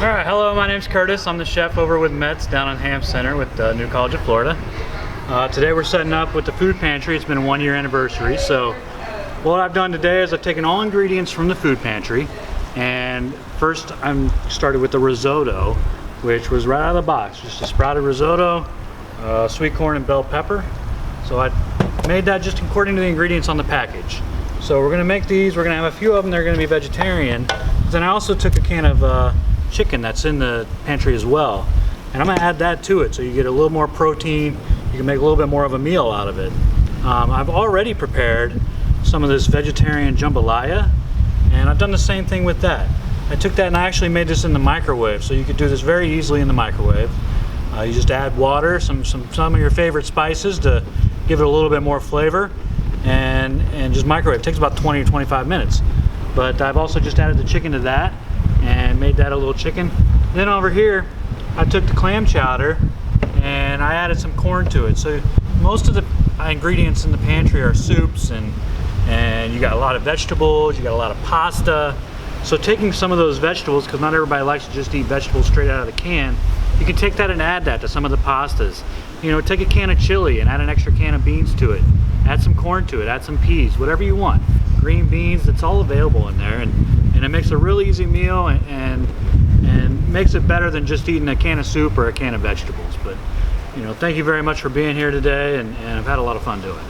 Alright, hello, my name's Curtis. I'm the chef over with Mets down in Ham Center with New College of Florida. Today we're setting up with the food pantry. It's been a 1-year anniversary. So what I've done today is I've taken all ingredients from the food pantry, and first I'm started with the risotto, which was right out of the box. Just a sprouted risotto, sweet corn and bell pepper. So I made that just according to the ingredients on the package. So we're gonna make these, we're gonna have a few of them, they're gonna be vegetarian. Then I also took a can of chicken that's in the pantry as well, and I'm gonna add that to it so you get a little more protein. You can make a little bit more of a meal out of it. I've already prepared some of this vegetarian jambalaya, and I've done the same thing with that. I took that and I actually made this in the microwave, so you could do this very easily in the microwave. You just add water, some of your favorite spices to give it a little bit more flavor, and just microwave. It takes about 20 or 25 minutes. But I've also just added the chicken to that and made that a little chicken. Then over here, I took the clam chowder and I added some corn to it. So most of the ingredients in the pantry are soups, and you got a lot of vegetables, you got a lot of pasta. So taking some of those vegetables, because not everybody likes to just eat vegetables straight out of the can, you can take that and add that to some of the pastas. You know, take a can of chili and add an extra can of beans to it. Add some corn to it, add some peas, whatever you want. Green beans, it's all available in there, and it makes a really easy meal and makes it better than just eating a can of soup or a can of vegetables. But, you know, thank you very much for being here today, and I've had a lot of fun doing it.